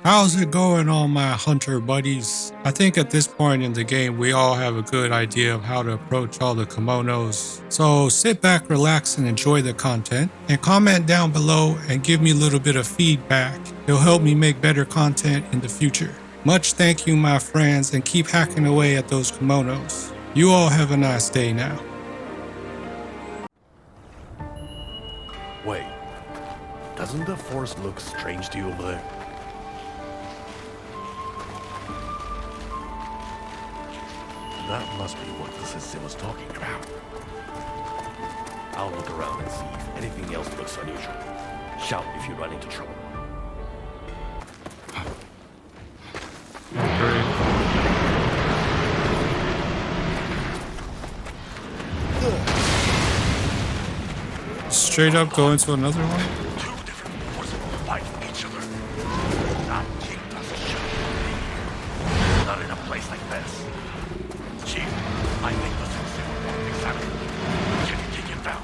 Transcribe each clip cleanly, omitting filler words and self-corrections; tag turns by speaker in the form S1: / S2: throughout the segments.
S1: How's it going, all my hunter buddies? I think at this point in the game, we all have a good idea of how to approach all the kimonos. So sit back, relax, and enjoy the content. And comment down below and give me a little bit of feedback. It'll help me make better content in the future. Much thank you, my friends, and keep hacking away at those kimonos. You all have a nice day now.
S2: Wait, doesn't the forest look strange to you over there? That must be what the sensei was talking about. I'll look around and see if anything else looks unusual. Shout if you run into trouble.
S1: Straight up go into another one?
S2: Two different forces fighting each other. Not Kingtusk should be. Not in a place like this. Chief, I think the sensei will want to examine it. Can you take him down?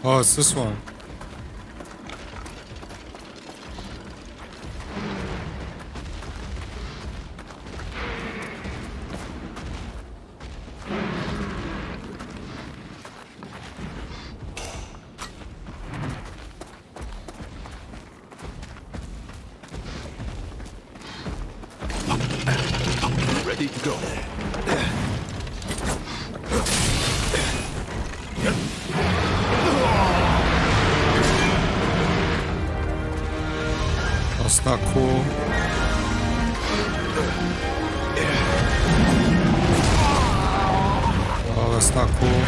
S1: Oh, it's this one.
S2: Ready to go.
S1: That's not cool. Oh, that's not cool.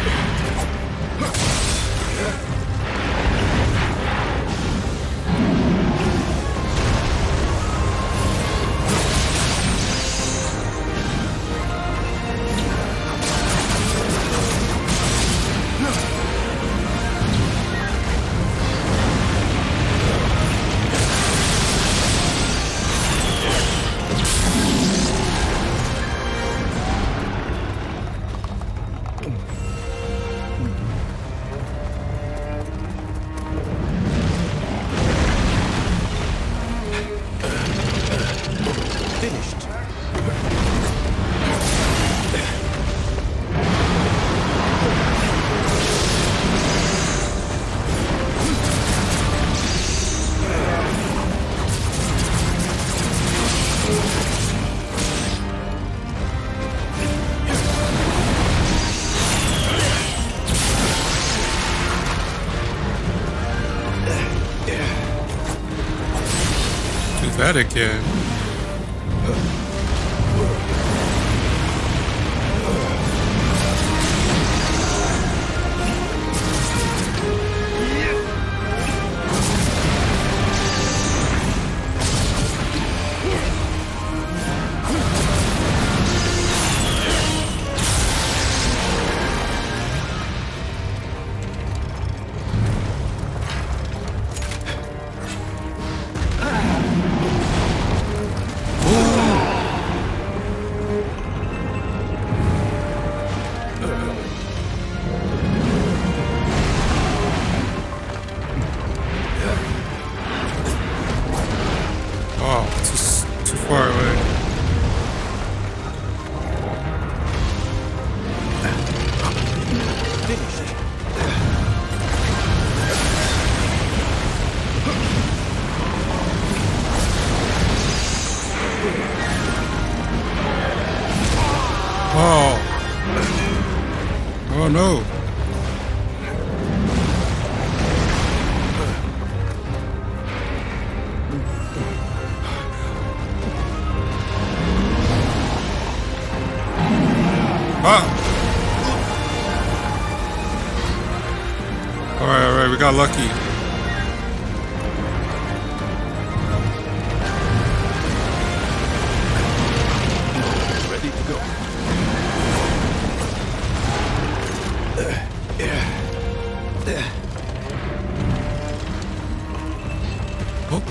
S2: Finished.
S1: Do that again. Oh, too far away.
S2: Finished.
S1: Oh. Oh no. Ah. All right, we got lucky.
S2: Ready to go.
S1: Oh.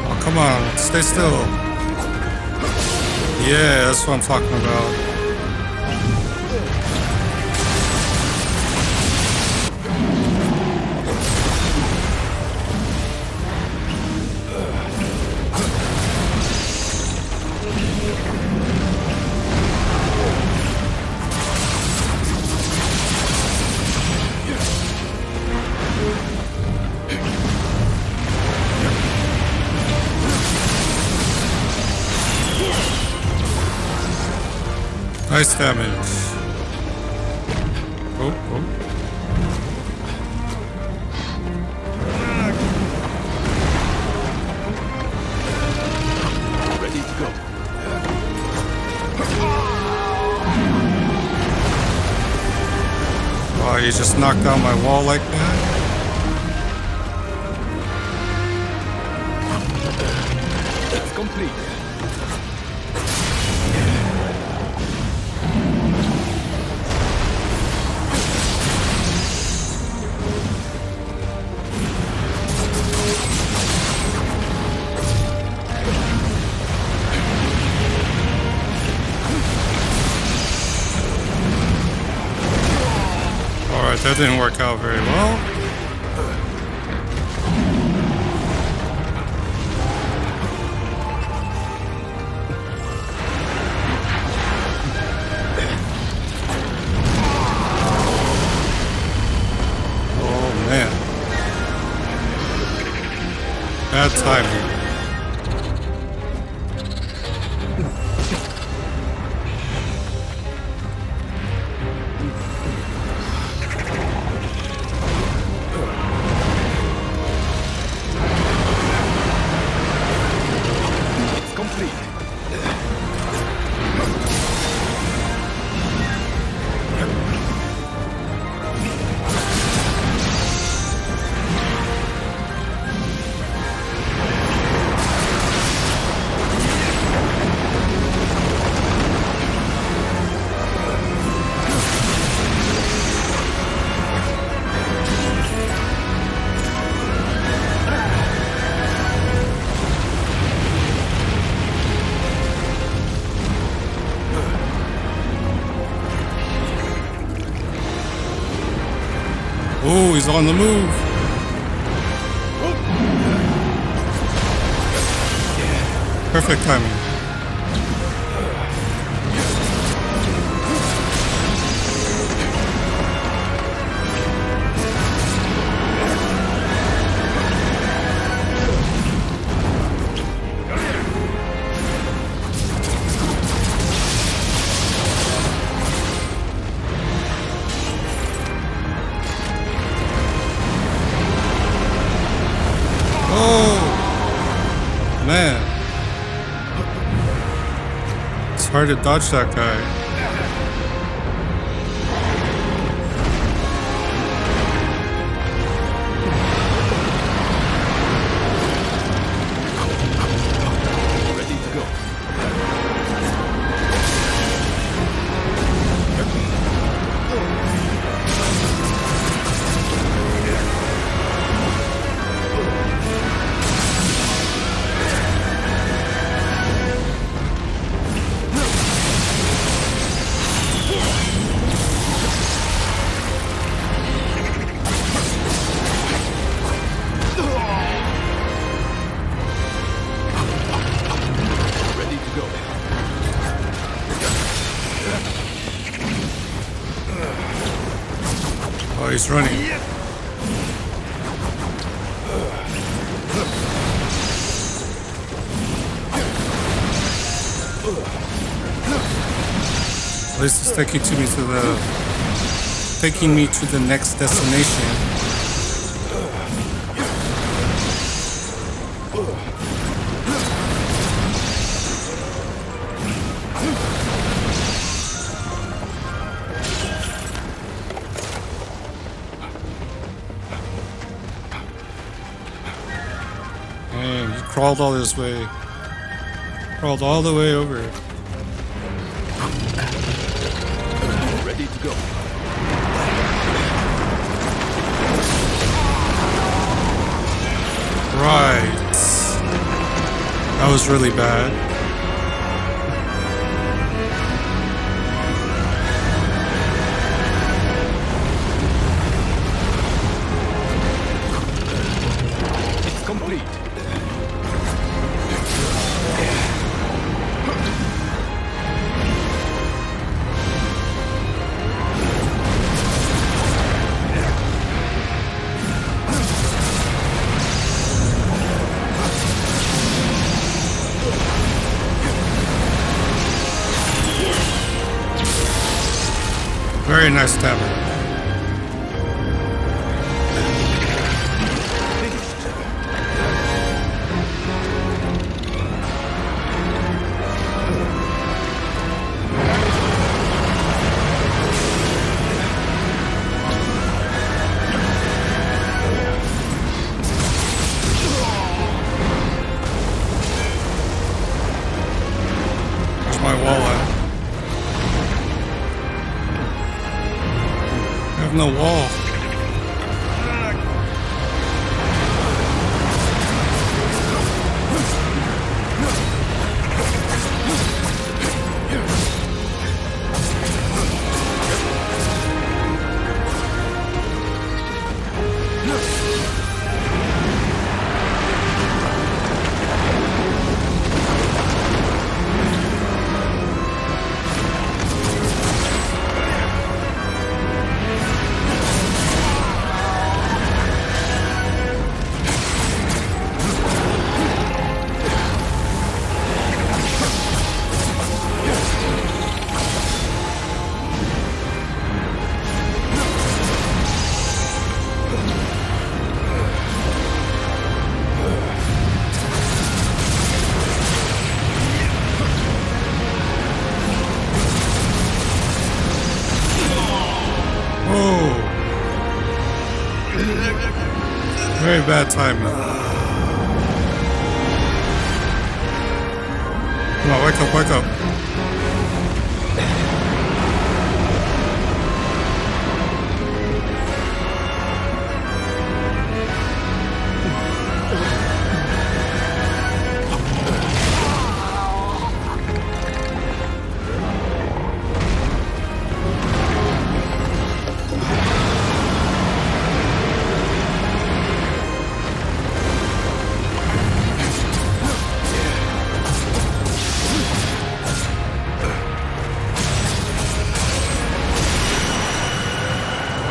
S1: Oh, come on. Stay still. Yeah, that's what I'm talking about. Nice damage. Oh, oh.
S2: Ready to go.
S1: Oh, you just knocked down my wall like that?
S2: It's complete.
S1: Alright, that didn't work out very well. Oh man. Bad timing. Oh, he's on the move. Perfect timing. Man, it's hard to dodge that guy. Oh, he's running. At least it's taking me to the next destination. Dang, he crawled all this way. Crawled all the way over.
S3: Ready to go.
S1: Right. That was really bad.
S3: It's complete.
S1: Very nice stabber. Where's my wall at? I have no wall. Very bad timing. Come on, wake up, wake up.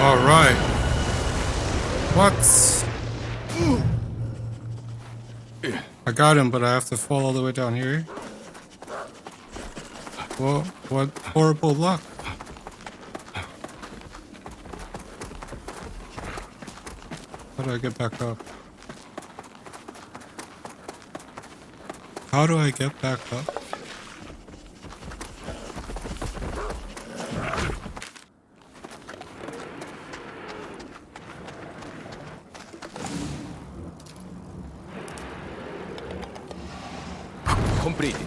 S1: All right. What? I got him, but I have to fall all the way down here. Well, what horrible luck. How do I get back up? How do I get back up?
S3: Completed.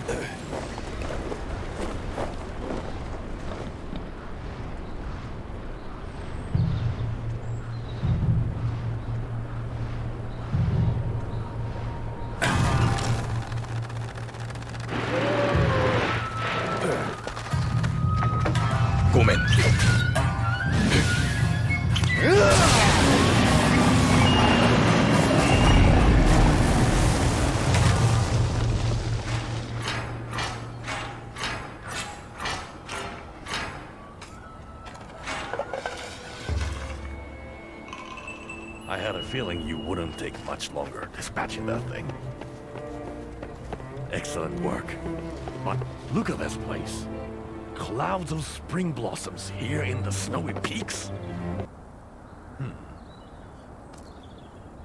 S2: I had a feeling you wouldn't take much longer dispatching that thing. Excellent work. But look at this place. clouds of spring blossoms here in the snowy peaks?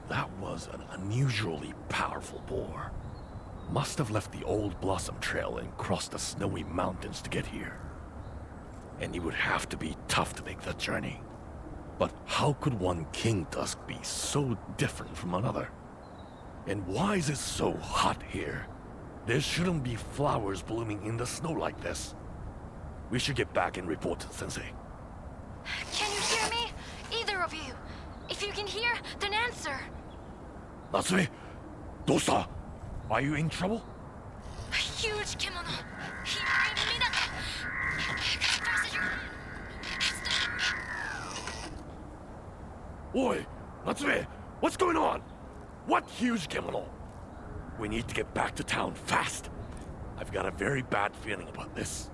S2: That was an unusually powerful boar. Must have left the old blossom trail and crossed the snowy mountains to get here. And he would have to be tough to make that journey. But how could one Kingtusk be so different from another? And why is it so hot here? There shouldn't be flowers blooming in the snow like this. We should get back and report to the sensei.
S4: Can you hear me? Either of you. If you can hear, then answer.
S2: Natsume, dosta? Are you in trouble?
S4: A huge Kemono. Here in Minato. As fast as you can.
S2: Oi, Natsume, what's going on? What huge Kemono? We need to get back to town fast. I've got a very bad feeling about this.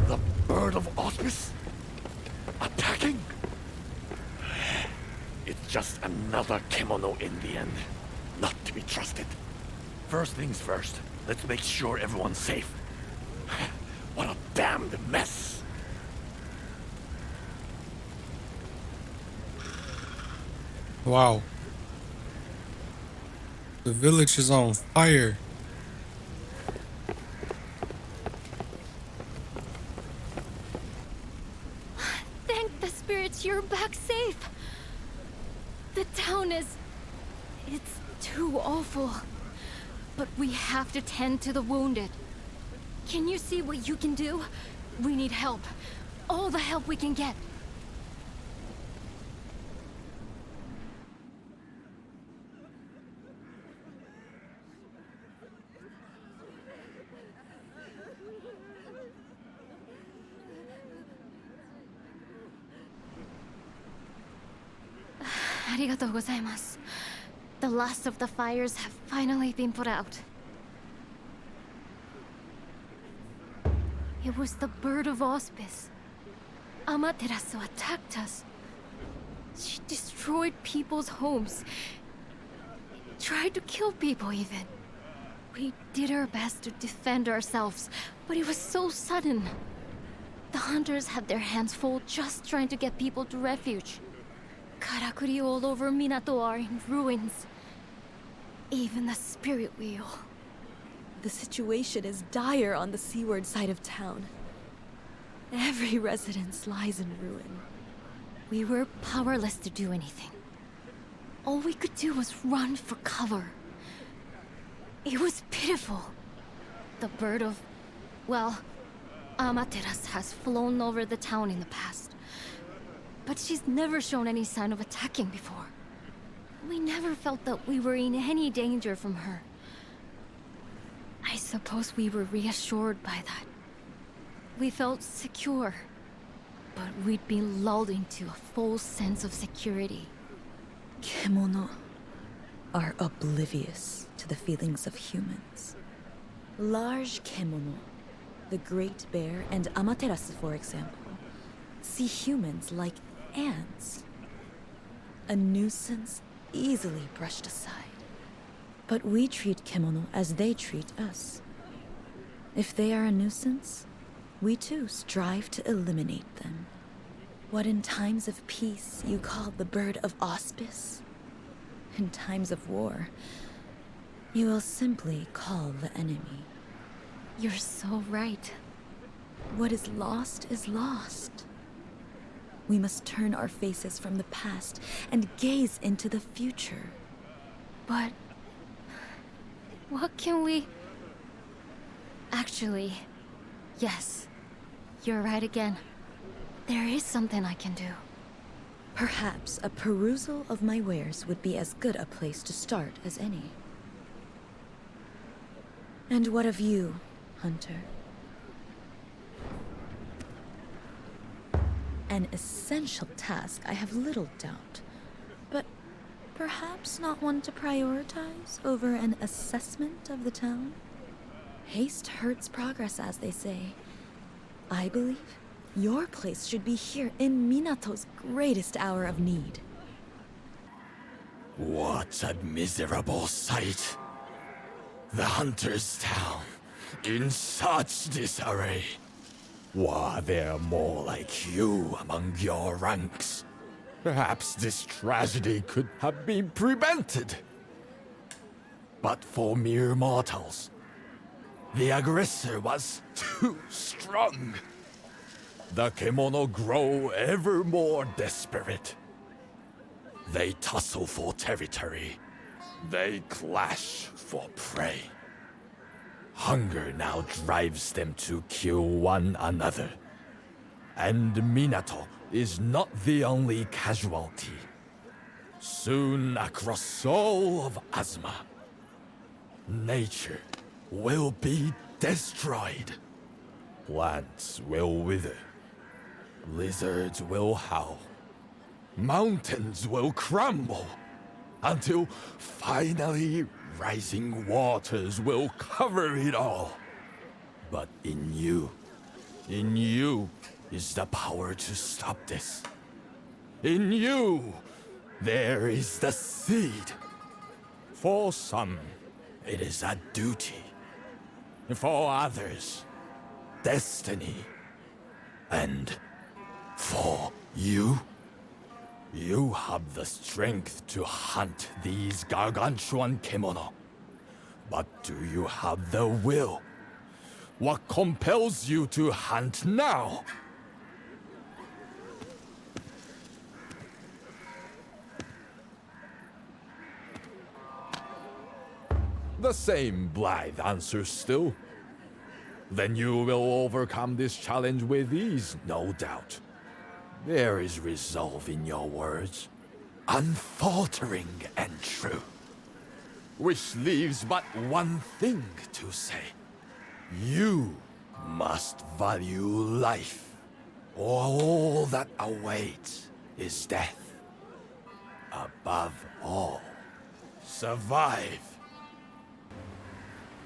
S2: The bird of auspice? Attacking? It's just another Kemono in the end. Not to be trusted. First things first, let's make sure everyone's safe. What a damned mess!
S1: Wow. The village is on fire.
S4: Thank the spirits you're back safe. The town is... it's too awful. But we have to tend to the wounded. Can you see what you can do? We need help. All the help we can get. Arigatou gozaimasu. The last of the fires have finally been put out. It was the bird of auspice. Amaterasu attacked us. She destroyed people's homes. Tried to kill people even. We did our best to defend ourselves, but it was so sudden. The hunters had their hands full just trying to get people to refuge. Karakuri all over Minato are in ruins. Even the spirit wheel.
S5: The situation is dire on the seaward side of town. Every residence lies in ruin.
S4: We were powerless to do anything. All we could do was run for cover. It was pitiful. The bird of... well, Amaterasu has flown over the town in the past. But she's never shown any sign of attacking before. We never felt that we were in any danger from her. I suppose we were reassured by that. We felt secure. But we'd been lulled into a false sense of security.
S5: Kemono are oblivious to the feelings of humans. Large Kemono, the Great Bear and Amaterasu, for example, see humans like ants. A nuisance easily brushed aside. But we treat Kemono as they treat us. If they are a nuisance, we too strive to eliminate them. What in times of peace you call the bird of auspice, in times of war, you will simply call the enemy.
S4: You're so right.
S5: What is lost is lost. We must turn our faces from the past and gaze into the future.
S4: But... what can we... Actually, yes. You're right again. There is something I can do.
S5: Perhaps a perusal of my wares would be as good a place to start as any. And what of you, Hunter? An essential task, I have little doubt. But perhaps not one to prioritize over an assessment of the town? Haste hurts progress, as they say. I believe your place should be here in Minato's greatest hour of need.
S3: What a miserable sight. The hunter's town in such disarray. Were there more like you among your ranks, perhaps this tragedy could have been prevented. But for mere mortals, the aggressor was too strong. The Kemono grow ever more desperate. They tussle for territory. They clash for prey. Hunger now drives them to kill one another. And Minato is not the only casualty. Soon across all of Azuma, nature will be destroyed. Plants will wither. Lizards will howl. Mountains will crumble. Until finally rising waters will cover it all. But in you is the power to stop this. In you, there is the seed. For some, it is a duty. For others, destiny. And for you, you have the strength to hunt these gargantuan Kemono. But do you have the will? What compels you to hunt now? The same blithe answer still. Then you will overcome this challenge with ease, no doubt. There is resolve in your words, unfaltering and true. Which leaves but one thing to say. You must value life, or all that awaits is death. Above all, survive.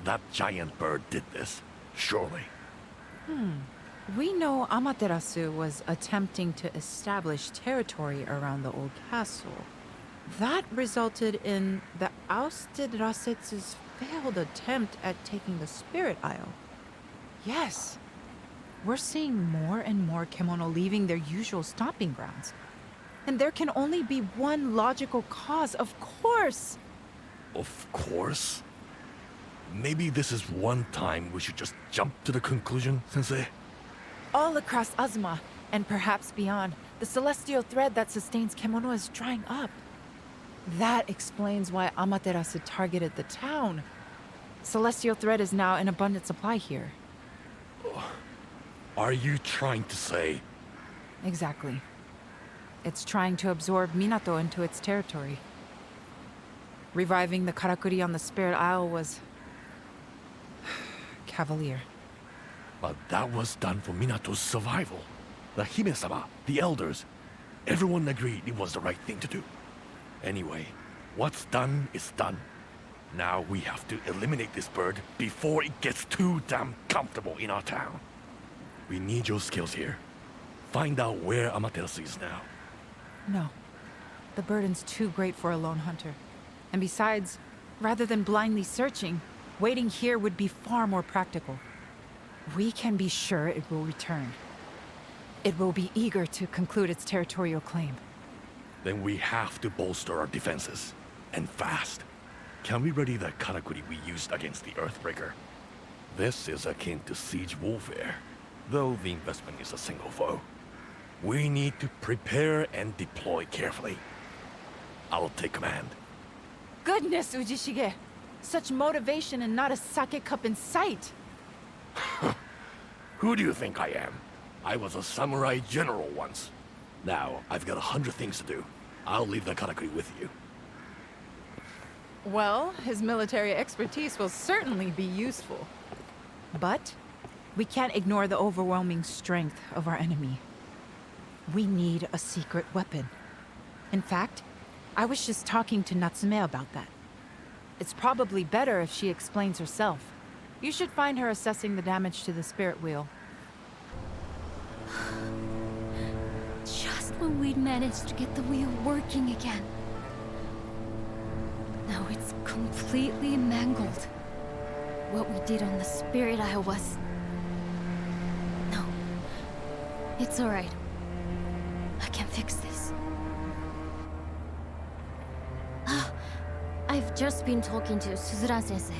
S2: That giant bird did this, surely.
S6: We know Amaterasu was attempting to establish territory around the old castle. That resulted in the ousted Rasetsu's failed attempt at taking the Spirit Isle. Yes, we're seeing more and more Kemono leaving their usual stomping grounds. And there can only be one logical cause, of course!
S2: Of course? Maybe this is one time we should just jump to the conclusion, Sensei?
S6: All across Azuma, and perhaps beyond, the celestial thread that sustains Kemono is drying up. That explains why Amaterasu targeted the town. Celestial thread is now in abundant supply here.
S2: Are you trying to say...
S6: Exactly. It's trying to absorb Minato into its territory. Reviving the Karakuri on the Spirit Isle was... cavalier.
S2: But that was done for Minato's survival. The Hime-sama, the elders, everyone agreed it was the right thing to do. Anyway, what's done is done. Now we have to eliminate this bird before it gets too damn comfortable in our town. We need your skills here. Find out where Amaterasu is now.
S6: No. The burden's too great for a lone hunter. And besides, rather than blindly searching, waiting here would be far more practical. We can be sure it will return. It will be eager to conclude its territorial claim.
S2: Then we have to bolster our defenses. And fast. Can we ready the Karakuri we used against the Earthbreaker? This is akin to siege warfare, though the investment is a single foe. We need to prepare and deploy carefully. I'll take command.
S6: Goodness, Ujishige! Such motivation and not a sake cup in sight!
S2: Who do you think I am? I was a samurai general once. Now, I've got 100 things to do. I'll leave the Karakuri with you.
S6: Well, his military expertise will certainly be useful. But we can't ignore the overwhelming strength of our enemy. We need a secret weapon. In fact, I was just talking to Natsume about that. It's probably better if she explains herself. You should find her assessing the damage to the spirit wheel.
S4: we'd managed to get the wheel working again. Now it's completely mangled. What we did on the Spirit Isle was... No. It's alright. I can fix this. I've just been talking to Suzura-sensei.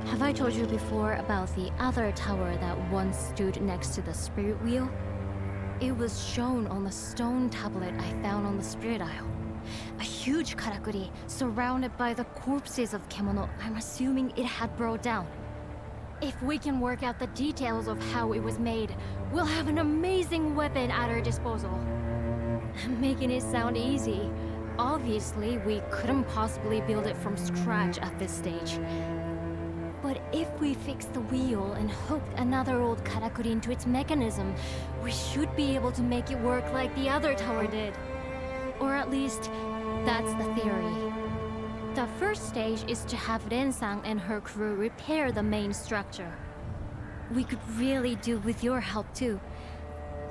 S4: Have I told you before about the other tower that once stood next to the Spirit Wheel? It was shown on the stone tablet I found on the Spirit Isle. A huge karakuri surrounded by the corpses of Kemono. I'm assuming it had brought down. If we can work out the details of how it was made, we'll have an amazing weapon at our disposal. I'm making it sound easy. Obviously, we couldn't possibly build it from scratch at this stage. But if we fix the wheel and hooked another old karakuri into its mechanism, we should be able to make it work like the other tower did. Or at least, that's the theory. The first stage is to have Ren-san and her crew repair the main structure. We could really do with your help too.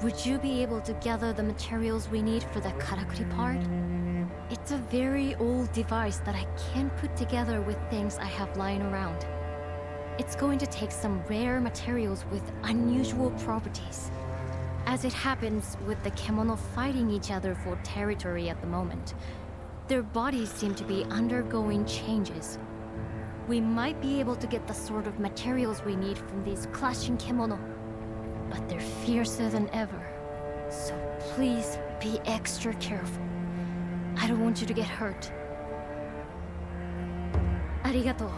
S4: Would you be able to gather the materials we need for the karakuri part? It's a very old device that I can't put together with things I have lying around. It's going to take some rare materials with unusual properties. As it happens with the Kemono fighting each other for territory at the moment, their bodies seem to be undergoing changes. We might be able to get the sort of materials we need from these clashing Kemono, but they're fiercer than ever. So please be extra careful. I don't want you to get hurt. Arigato.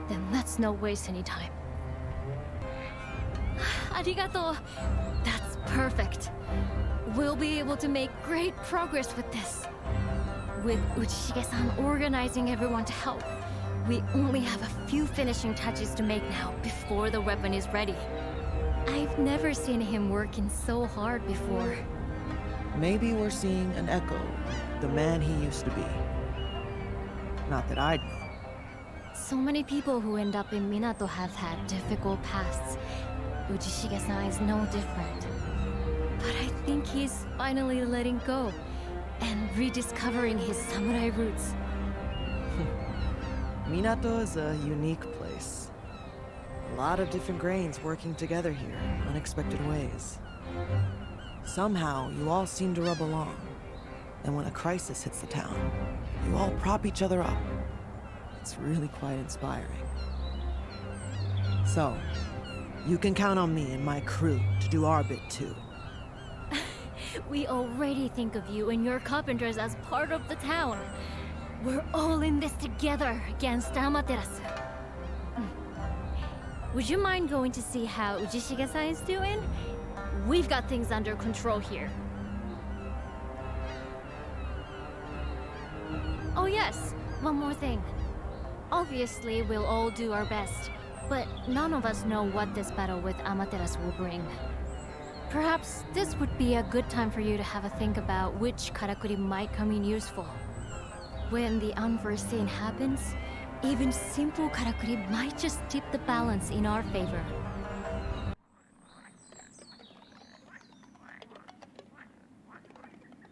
S4: Then let's not waste any time. Arigato. That's perfect. We'll be able to make great progress with this. With Uchishige-san organizing everyone to help, we only have a few finishing touches to make now before the weapon is ready. I've never seen him working so hard before.
S7: Maybe we're seeing an echo of the man he used to be. Not that I'd know.
S4: So many people who end up in Minato have had difficult pasts. Uchishige-san is no different. But I think he's finally letting go and rediscovering his samurai roots.
S7: Minato is a unique place. A lot of different grains working together here in unexpected ways. Somehow, you all seem to rub along. And when a crisis hits the town, you all prop each other up. It's really quite inspiring. So, you can count on me and my crew to do our bit too.
S4: We already think of you and your carpenters as part of the town. We're all in this together against Amaterasu. Would you mind going to see how Uchishige-san is doing? We've got things under control here. Oh yes, one more thing. Obviously, we'll all do our best, but none of us know what this battle with Amaterasu will bring. Perhaps this would be a good time for you to have a think about which karakuri might come in useful. When the unforeseen happens, even simple karakuri might just tip the balance in our favor.